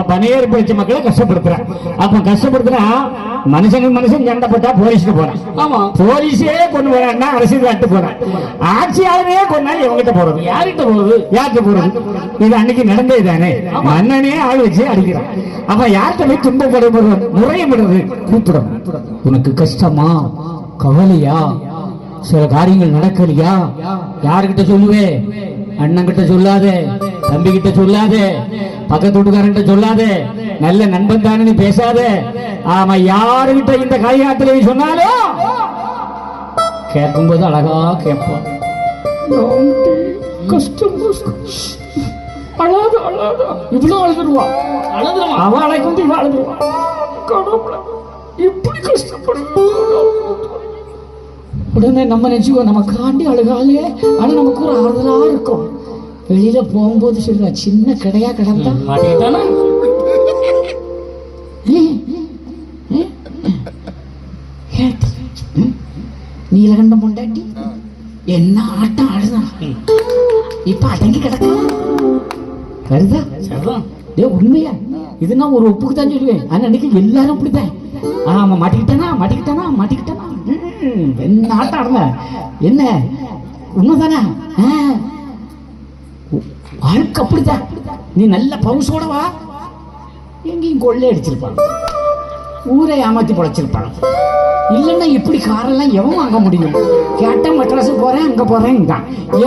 பணியேறி படிச்ச மக்களை கஷ்டப்படுத்துறான். அப்ப கஷ்டப்படுத்துனா மனுஷன் சண்டை போட்டா போலீஸ்க்கு போறான். ஆமா, போலீஸே கொண்டு போறான்னா அரசியல் காட்டு போறான். ஆட்சியாளரே கொண்டா இவங்கிட்ட போறது, யார்கிட்ட போறது? இது அன்னைக்கு நடந்தது தானே. மன்னனே ஆள் வச்சு அடிக்கிறான். அப்ப யார்கிட்ட போய் துன்பப்படுறது, முறையப்படுறது, கூப்பிடும். உனக்கு கஷ்டமா, கவலையா, சில காரியங்கள் நடக்கலையா, யாருகிட்ட சொல்லுவே? அண்ணன் கிட்ட சொல்லாதே, தம்பி கிட்ட சொல்லாதே, பக்கத்து வீட்டுக்காரன் சொல்லாதே, நல்ல நண்பன் தானே பேசாதே. ஆமா, யாருகிட்ட இந்த காரியத்துல சொன்னாலும் கேட்கும்போது அழகா கேட்பான். கஷ்டம் இவ்வளவு அழுதுருவான். அவன் அழைக்கும் இவன் அழுதுருவான். இப்படி கஷ்டப்படுவான். உடனே நம்ம நினைச்சுக்கோ, நம்ம காண்டி அழுகாலே, ஆனா நமக்கு ஒரு ஆறுதலா இருக்கும். வெளியில போகும்போது சொல்லுவா, சின்ன கடையா கிடந்தா நீலகண்டம் பொண்டாட்டி என்ன ஆட்டம் ஆடுதான், இப்ப அடங்கி கிடக்க கருதா. உண்மையா இது நான் ஒரு ஒப்புக்கு தான் சொல்லுவேன். அன்னைக்கு எல்லாரும் அப்படித்தான். ஆமா, மாட்டிக்கிட்டானா என்ன ஆட்டம் ஆடுங்க. என்ன உண்மைதானே? வாழ்க்கை அப்படித்தான். நீ நல்ல பவுசோட வா, எங்கேயும் கொள்ளை அடிச்சிருப்பாங்க, ஊரை ஏமாத்தி பொழைச்சிருப்பாங்க. இல்லைன்னா இப்படி காரெல்லாம் எவன் வாங்க முடியும்? கேட்ட மெட்ராஸு போறேன், அங்க போறேன்,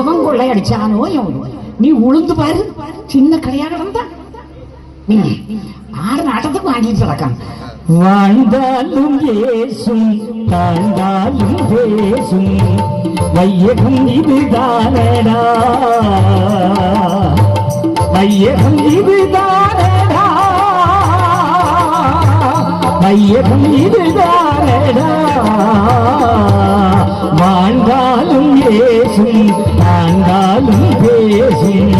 எவன் கொள்ளை அடிச்சானோ எவன். நீ உளுந்து பாரு, சின்ன கடையாக இருந்தா 6 நாட்டத்துக்கு வாங்கிட்டு நடக்கான். வாழ்ந்தாலும் ஏசும், தாழ்ந்தாலும் பேசும், வையகம் இதுதானடா, வையகம் இதுதானடா, வையகம் இதுதானடா. வாழ்ந்தாலும் ஏசும், தாழ்ந்தாலும் பேசும்,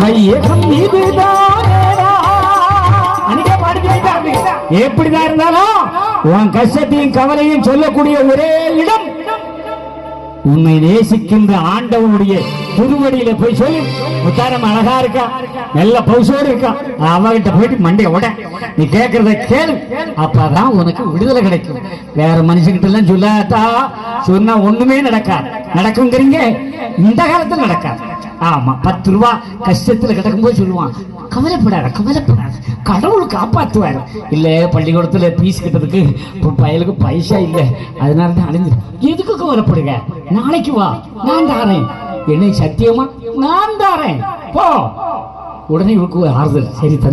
வையகம் இதுதான். எப்படிதான் இருந்தாலும் உன் கஷ்டத்தையும் கவலையும் சொல்லக்கூடிய ஒரே இடம் உன்னை நேசிக்கின்ற ஆண்டவனுடைய திருவடியில போய் சொல்லி, முத்தாரம் அழகா இருக்கா, நல்ல பவுசோடு இருக்கா, அவகிட்ட போயிட்டு மண்டைய உட, நீ கேட்கறத கேளு, அப்பதான் உனக்கு விடுதலை கிடைக்கும். வேற மனுஷங்கிட்ட எல்லாம் சொல்லாதா, சொன்னா ஒண்ணுமே நடக்குங்கிறீங்க. இந்த காலத்துல நடக்காது. ஆமா, 10 ரூபா கஷ்டத்துல கிடக்கும் போது சொல்லுவான், கவலைப்படாத, கடவுள் காப்பாத்துவாரு. இல்ல, பள்ளிக்கூடத்துல பீஸ் கிட்டதுக்கு பயலுக்கு பைசா இல்ல, அதனால தான் அழிஞ்சு. எதுக்கு கவலைப்படுங்க? நாளைக்கு வா, நான் தாரேன். என்னை சத்தியமா நான் தாரேன், போ. உடனே இவருக்கு ஆறுதல். சரி.